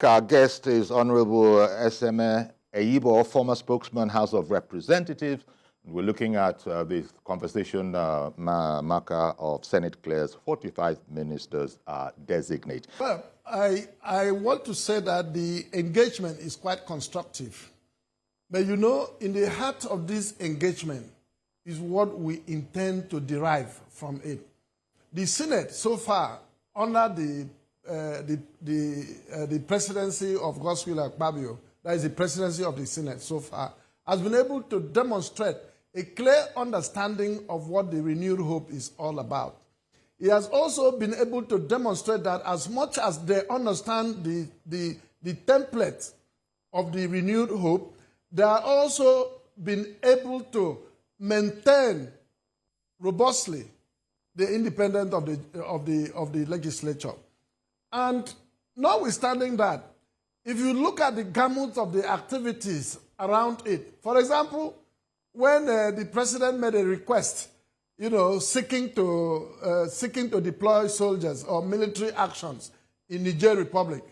Our guest is Honorable Eseme Eyiboh, former spokesman, House of Representatives. We're looking at the conversation marker of Senate clears 45 ministers designate. Well, I want to say that the engagement is quite constructive. But you know, in the heart of this engagement is what we intend to derive from it. The Senate, so far, under the presidency of Godswill Akpabio, that is the presidency of the Senate so far, has been able to demonstrate a clear understanding of what the renewed hope is all about. He has also been able to demonstrate that as much as they understand the template of the renewed hope, they are also been able to maintain robustly the independence of the legislature. And notwithstanding that, if you look at the gamut of the activities around it, for example, when the president made a request, you know, seeking to deploy soldiers or military actions in Niger Republic,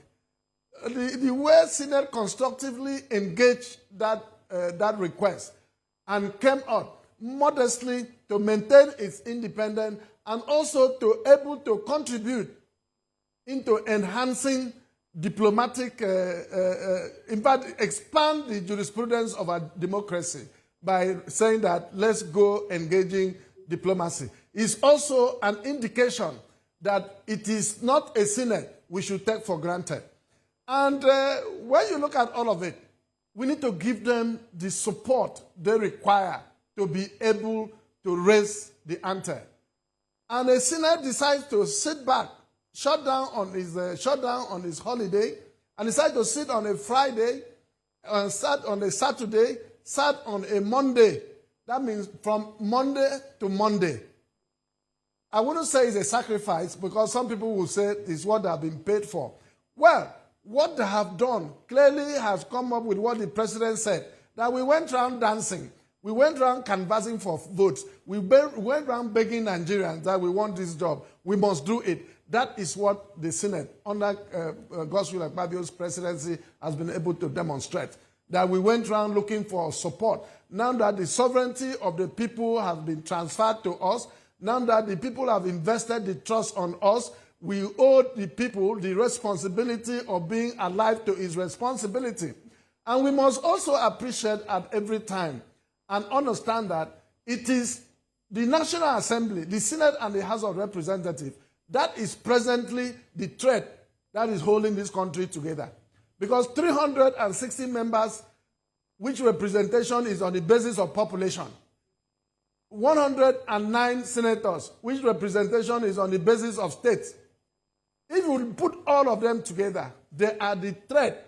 the way Senate constructively engaged that request and came out modestly to maintain its independence and also to able to contribute into enhancing diplomatic, in fact, expand the jurisprudence of our democracy by saying that let's go engaging diplomacy. It's also an indication that it is not a Senate we should take for granted. And when you look at all of it, we need to give them the support they require to be able to raise the ante. And the Senate decides to sit back, shut down on his holiday, and decide to sit on a Friday, and start on a Saturday, start on a Monday. That means from Monday to Monday. I wouldn't say it's a sacrifice because some people will say it's what they have been paid for. Well, what they have done clearly has come up with what the president said, that we went around dancing. We went around canvassing for votes. We went around begging Nigerians that we want this job. We must do it. That is what the Senate, under Godswill Akpabio's presidency, has been able to demonstrate. That we went around looking for support. Now that the sovereignty of the people has been transferred to us, now that the people have invested the trust on us, we owe the people the responsibility of being alive to its responsibility. And we must also appreciate at every time and understand that it is the National Assembly, the Senate and the House of Representatives, that is presently the thread that is holding this country together. Because 360 members, which representation is on the basis of population, 109 senators, which representation is on the basis of states. If you put all of them together, they are the thread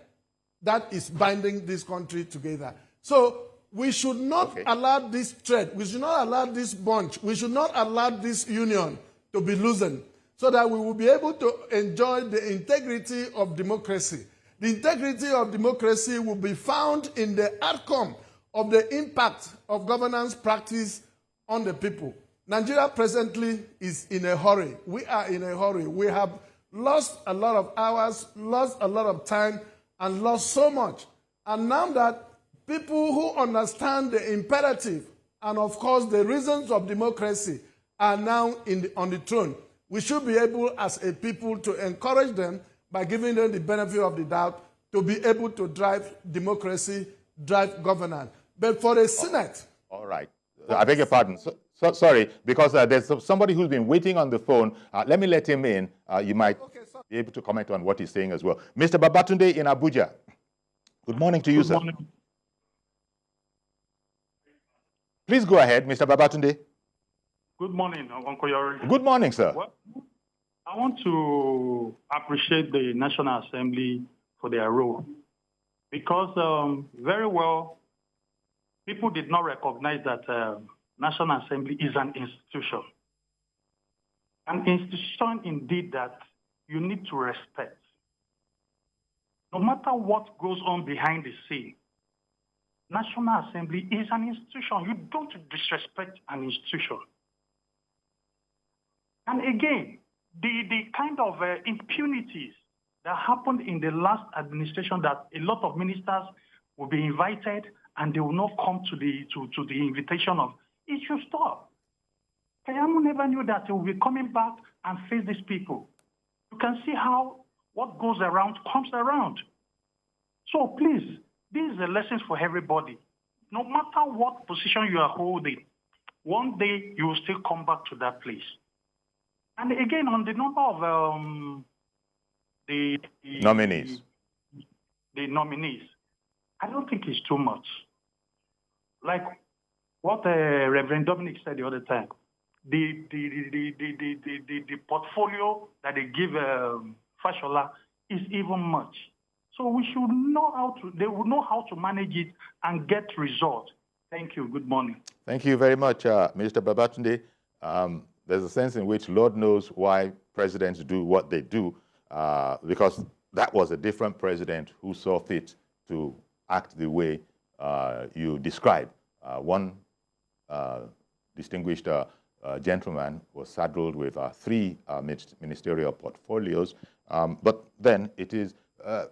that is binding this country together. So we should not allow this thread, we should not allow this bunch, we should not allow this union to be loosened so that we will be able to enjoy the integrity of democracy. The integrity of democracy will be found in the outcome of the impact of governance practice on the people. Nigeria presently is in a hurry. We are in a hurry. We have lost a lot of hours, lost a lot of time, and lost so much. And now that people who understand the imperative and, of course, the reasons of democracy are now on the throne, we should be able, as a people, to encourage them by giving them the benefit of the doubt to be able to drive democracy, drive governance. But for the Senate... All right. I beg your pardon. Sorry, because there's somebody who's been waiting on the phone. Let me let him in. You might be able to comment on what he's saying as well. Mr. Babatunde in Abuja. Good morning to you, sir. Morning. Please go ahead, Mr. Babatunde. Good morning, Uncle Yori. Good morning, sir. Well, I want to appreciate the National Assembly for their role because very well, people did not recognize that National Assembly is an institution. An institution indeed that you need to respect. No matter what goes on behind the scene, National Assembly is an institution. You don't disrespect an institution. And again, the kind of impunities that happened in the last administration, that a lot of ministers will be invited and they will not come to the invitation of, it should stop. Keyamo never knew that he will be coming back and face these people. You can see how what goes around comes around. So please, these are lessons for everybody. No matter what position you are holding, one day you will still come back to that place. And again, on the number of the nominees, I don't think it's too much. Like what Reverend Dominic said the other time, the portfolio that they give Fashola is even much. So we should know they will know how to manage it and get results. Thank you. Good morning. Thank you very much, Minister Babatunde. There's a sense in which Lord knows why presidents do what they do, because that was a different president who saw fit to act the way you describe. One distinguished gentleman was saddled with 3 ministerial portfolios, but then it is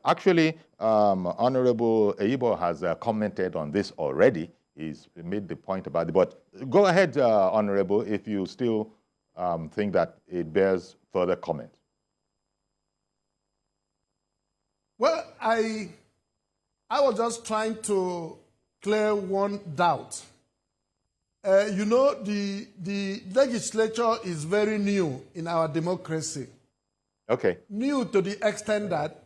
actually Honorable Eyiboh has commented on this already. He's made the point about it, but go ahead, Honorable, if you still think that it bears further comment. Well, I was just trying to clear one doubt. You know, the legislature is very new in our democracy. Okay. New to the extent that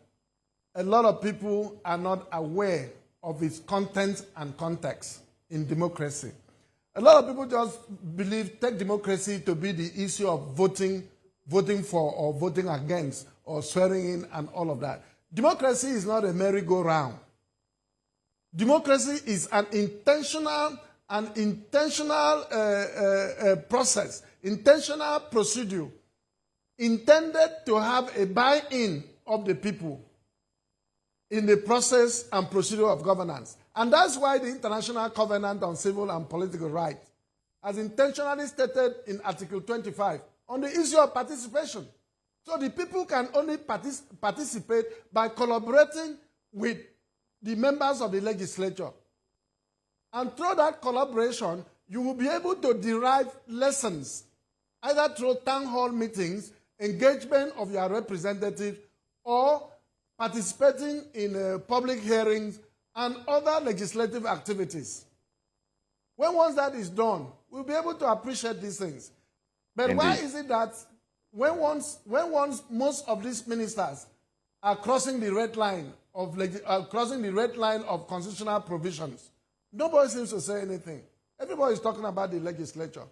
a lot of people are not aware of its content and context in democracy. A lot of people just take democracy to be the issue of voting for or voting against or swearing in and all of that. Democracy is not a merry-go-round. Democracy is an intentional process, intentional procedure intended to have a buy-in of the people in the process and procedure of governance. And that's why the International Covenant on Civil and Political Rights has intentionally stated in Article 25 on the issue of participation. So the people can only participate by collaborating with the members of the legislature. And through that collaboration, you will be able to derive lessons, either through town hall meetings, engagement of your representatives, or participating in public hearings and other legislative activities. Once that is done, we'll be able to appreciate these things. But Indeed. Why is it that most of these ministers are crossing the red line of constitutional provisions, nobody seems to say anything. Everybody is talking about the legislature.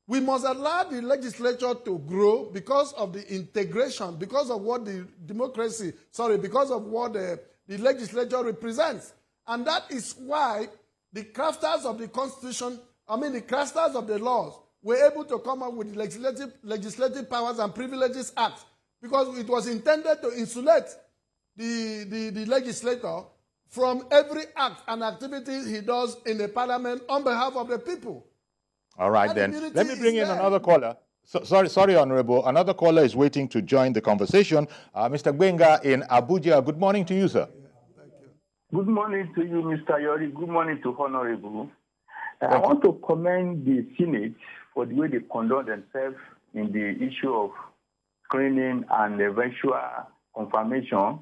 We must allow the legislature to grow because of the integration, because of what because of what the legislature represents. And that is why the crafters of the Constitution, the crafters of the laws, were able to come up with the Legislative Powers and Privileges Act, because it was intended to insulate the legislator from every act and activity he does in the parliament on behalf of the people. All right, then. Let me bring in another caller. Sorry, Honorable. Another caller is waiting to join the conversation. Mr. Gbenga in Abuja. Good morning to you, sir. Thank you. Good morning to you, Mr. Yori. Good morning to Honorable. I want to commend the Senate for the way they conduct themselves in the issue of screening and eventual confirmation.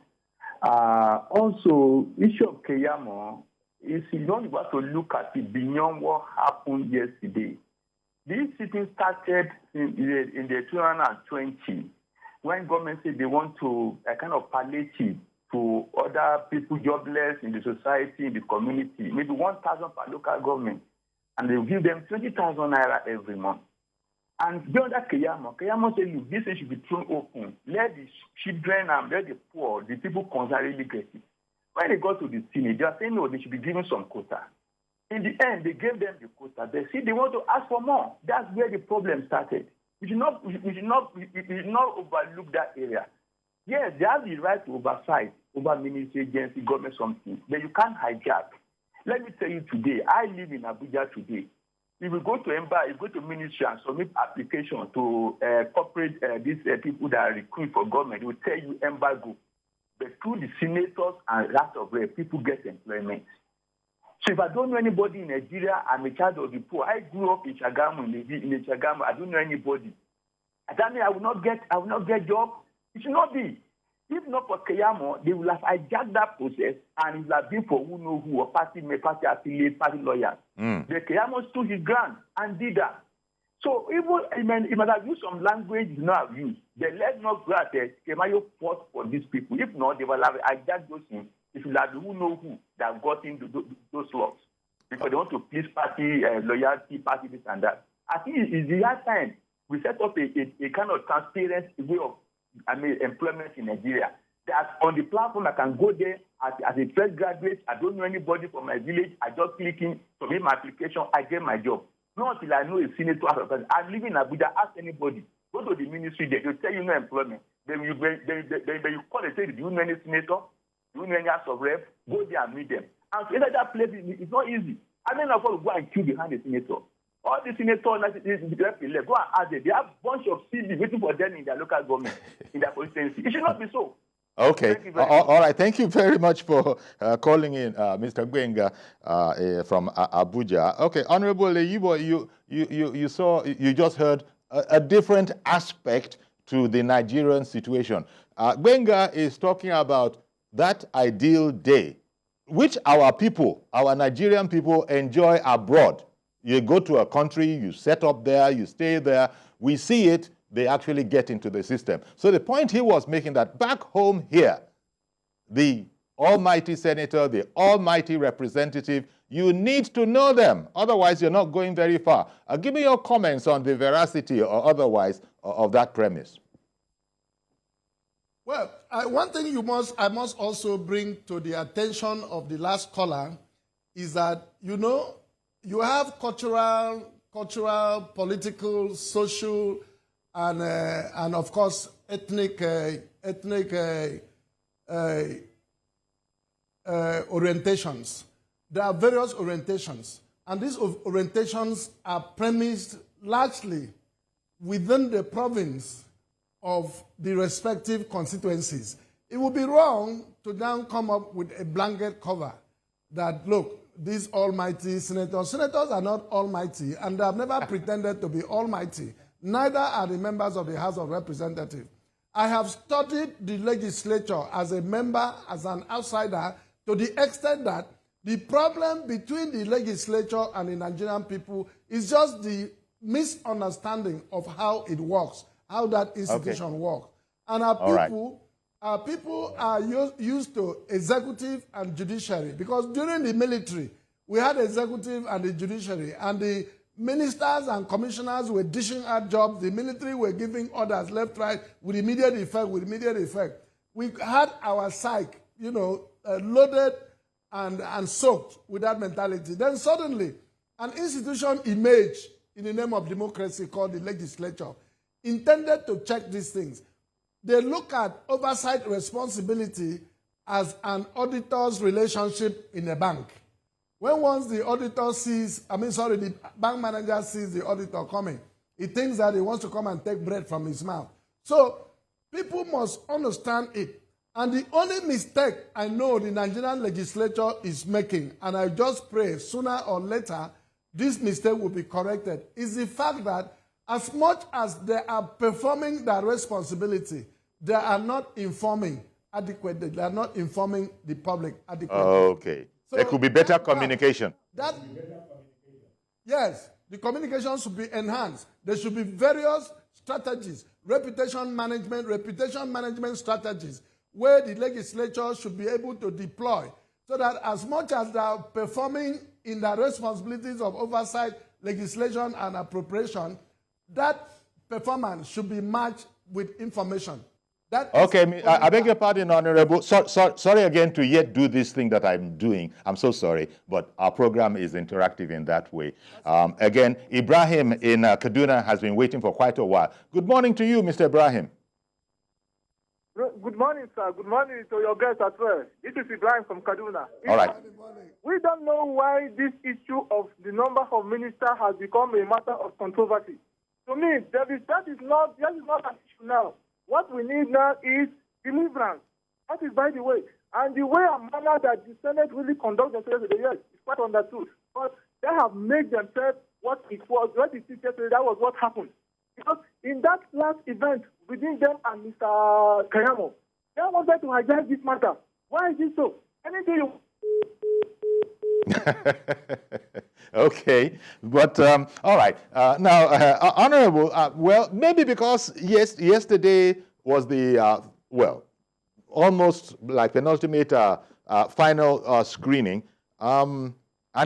Also, issue of Keyamo is you don't have to look at it beyond what happened yesterday. This sitting started in the 2020 when government said they want to a kind of palliative to other people jobless in the society, in the community, maybe 1,000 per local government, and they will give them 20,000 naira every month. And beyond that, Keyamo said, look, this thing should be thrown open. Let the children and let the poor, the people concerned really get it. When they got to the Senate, they are saying, no, they should be given some quota. In the end, they gave them the quota. They see they want to ask for more. That's where the problem started. We should not overlook that area. Yes, they have the right to oversight over ministry, agency, government, something, but you can't hijack. Let me tell you today, I live in Abuja today. If you go to Embassy, you go to ministry and submit application to corporate these people that are recruiting for government, they will tell you embargo. but through the senators and House of Reps, people get employment. So if I don't know anybody in Nigeria, I'm a child of the poor. I grew up in Keyamo, in Keyamo. I don't know anybody. That means I will not get job. It should not be. If not for Keyamo, they will have hijacked that process and it will have been for who know who, or party affiliate, party lawyers. The Keyamo stood his ground and did that. So even he might have used some language he not have used. They let not go at Keyamo fought for these people. If not, they will have hijacked those things. It will have who know who that got into those laws. Because they want to please party loyalty, party this and that. I think it's the hard time we set up a kind of transparent way of employment in Nigeria. That on the platform I can go there as a fresh graduate. I don't know anybody from my village. I just click in, submit my application, I get my job. Not until I know a senator. I'm living in Abuja. Ask anybody. Go to the ministry there. They'll tell you no employment. Then you call and say, do you know any senator? Do you know any House of Reps? Go there and meet them. And to enter that place, it's not easy. I mean, of course, go and queue behind the senator. All the senators, go and ask them. They have a bunch of CVs waiting for them in their local government, in their constituency. It should not be so. Okay. All right. Thank you very much for calling in, Mr. Gwenga from Abuja. Okay, Honorable Eyiboh, you just heard a different aspect to the Nigerian situation. Gwenga is talking about that ideal day, which our people, our Nigerian people, enjoy abroad. You go to a country, you set up there, you stay there. We see it. They actually get into the system. So the point he was making that back home here, the almighty senator, the almighty representative, you need to know them. Otherwise, you're not going very far. Give me your comments on the veracity or otherwise of that premise. Well, one thing I must also bring to the attention of the last caller is that, you have cultural, political, social, and of course, ethnic orientations. There are various orientations, and these orientations are premised largely within the province of the respective constituencies. It would be wrong to now come up with a blanket cover that, look, these almighty senators are not almighty, and they have never pretended to be almighty. Neither are the members of the House of Representatives. I have studied the legislature as a member, as an outsider, to the extent that the problem between the legislature and the Nigerian people is just the misunderstanding of how it works, how that institution works. And our people are used to executive and judiciary, because during the military, we had executive and the judiciary, and the ministers and commissioners were dishing out jobs. The military were giving orders left, right, with immediate effect. We had our psyche, loaded and soaked with that mentality. Then suddenly, an institution emerged in the name of democracy called the legislature, intended to check these things. They look at oversight responsibility as an auditor's relationship in a bank. When once the auditor the bank manager sees the auditor coming, he thinks that he wants to come and take bread from his mouth. So people must understand it. And the only mistake I know the Nigerian legislature is making, and I just pray sooner or later this mistake will be corrected, is the fact that as much as they are performing their responsibility, they are not informing adequately. They are not informing the public adequately. Okay. So there could be better communication. Yes, the communication should be enhanced. There should be various strategies, reputation management strategies, where the legislature should be able to deploy, so that as much as they are performing in their responsibilities of oversight, legislation, and appropriation, that performance should be matched with information. Okay, I beg your pardon, Honorable. Sorry again to yet do this thing that I'm doing. I'm so sorry, but our program is interactive in that way. Again, Ibrahim in Kaduna has been waiting for quite a while. Good morning to you, Mr. Ibrahim. Good morning, sir. Good morning to your guests as well. This is Ibrahim from Kaduna. All right. We don't know why this issue of the number of ministers has become a matter of controversy. To me, that is not an issue now. What we need now is deliverance. That is by the way. And the way and manner that the Senate really conducts themselves today, yes, it's quite understood. But they have made themselves what it was, what it is yesterday, that was what happened. Because in that last event within them and Mr. Keyamo, they wanted to hijack this matter. Why is it so? Anything you... Okay, but all right. Now, Honorable, well, maybe because yesterday was the, well, almost like penultimate final screening, and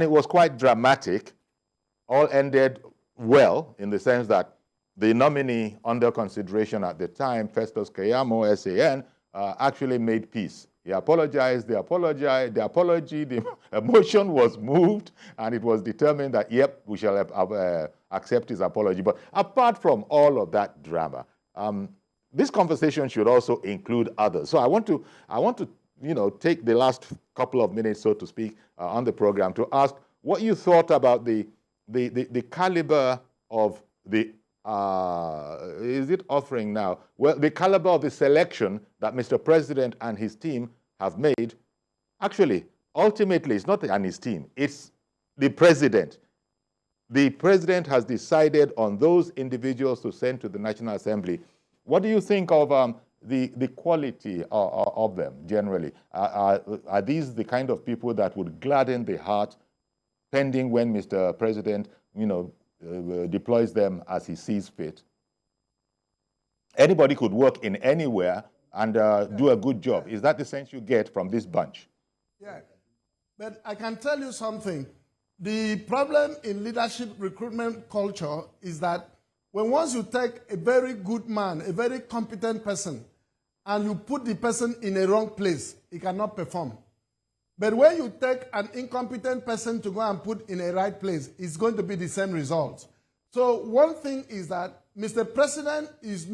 it was quite dramatic. All ended well in the sense that the nominee under consideration at the time, Festus Keyamo, SAN, actually made peace. He apologized, the emotion was moved, and it was determined that, yep, we shall accept his apology. But apart from all of that drama, this conversation should also include others. So I want to, take the last couple of minutes, so to speak, on the program to ask what you thought about the caliber of the, is it offering now? Well, the caliber of the selection that Mr. President and his team have made. Actually, ultimately, it's not and his team, it's the president. The president has decided on those individuals to send to the National Assembly. What do you think of the quality of them generally? Are these the kind of people that would gladden the heart, pending when Mr. President, deploys them as he sees fit? Anybody could work in anywhere and do a good job. Is that the sense you get from this bunch? Yeah, but I can tell you something. The problem in leadership recruitment culture is that once you take a very good man, a very competent person, and you put the person in a wrong place, he cannot perform. But when you take an incompetent person to go and put in a right place, it's going to be the same result. So one thing is that Mr. President is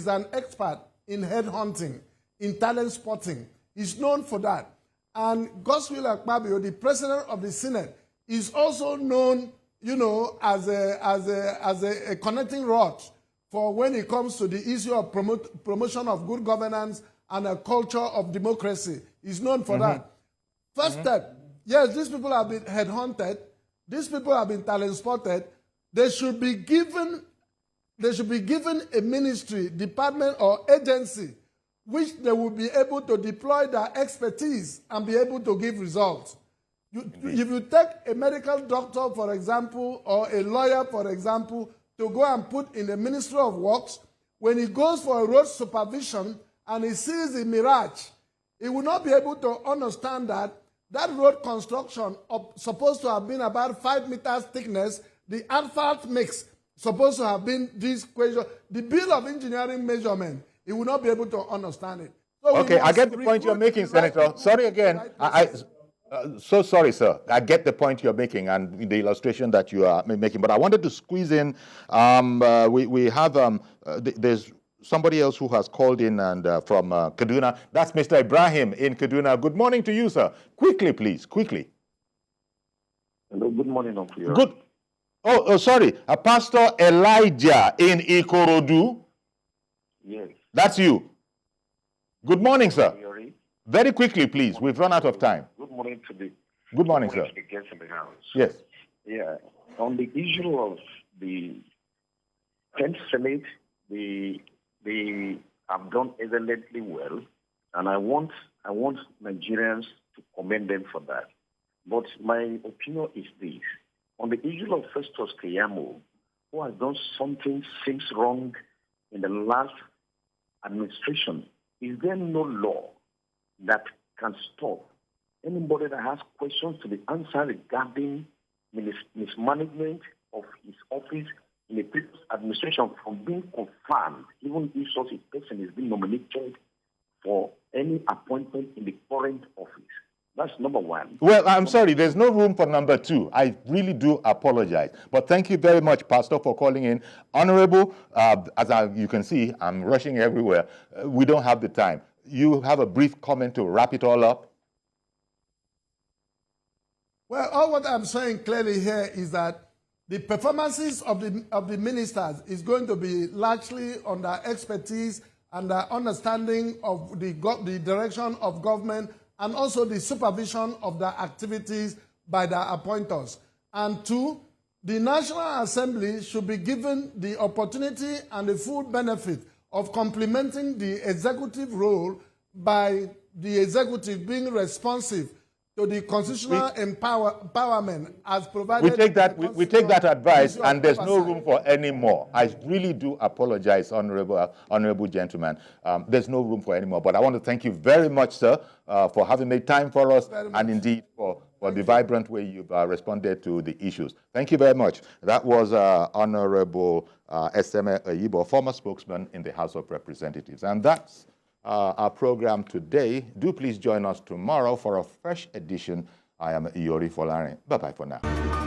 an expert in headhunting, in talent spotting. He's known for that. And Godswill Akpabio, the president of the Senate, is also known, as a connecting rod for when it comes to the issue of promotion of good governance and a culture of democracy. He's known for that. First step, yes, these people have been headhunted. These people have been talent spotted. They should be given a ministry, department, or agency which they will be able to deploy their expertise and be able to give results. If you take a medical doctor, for example, or a lawyer, for example, to go and put in the Ministry of Works, when he goes for a road supervision and he sees a mirage, he will not be able to understand that road construction supposed to have been about 5 meters thickness, the asphalt mix supposed to have been this question. The bill of engineering measurement, he will not be able to understand it. So okay, I get the point you're making, Senator. Sorry again. So sorry, sir. I get the point you're making and the illustration that you are making, but I wanted to squeeze in. We have there's somebody else who has called in and from Kaduna. That's Mr. Ibrahim in Kaduna. Good morning to you, sir. Quickly, please, quickly. Hello, good morning, Uncle. Good. Oh, sorry. Pastor Elijah in Ikorodu. Yes. That's you. Good morning, sir. Yori. Very quickly, please. We've run out of time. Good morning to the. Good morning, sir. To the guests in the house. Yes. Yeah. On the issue of the 10th Senate, they have done excellently well, and I want Nigerians to commend them for that. But my opinion is this: on the issue of Festus Keyamo, who has done something seems wrong in the last administration, is there no law that can stop anybody that has questions to be answered regarding mismanagement of his office in a previous administration from being confirmed, even if such a person is being nominated for any appointment in the current office? That's number one. Well, I'm sorry, there's no room for number two. I really do apologize. But thank you very much, Pastor, for calling in. Honorable, you can see, I'm rushing everywhere. We don't have the time. You have a brief comment to wrap it all up? Well, all what I'm saying clearly here is that the performances of the ministers is going to be largely on their expertise and understanding of the direction of government and also the supervision of the activities by the appointers. And two, the National Assembly should be given the opportunity and the full benefit of complementing the executive role by the executive being responsive to the constitutional empowerment as provided. We take that advice, and there's no room for any more. I really do apologize, honorable gentleman. There's no room for any more. But I want to thank you very much, sir, for having made time for us, and indeed for the vibrant way you've responded to the issues. Thank you very much. That was Honorable Eseme Eyiboh, former spokesman in the House of Representatives. And that's our program today. Do please join us tomorrow for a fresh edition. I am Yori Folarin. Bye-bye for now.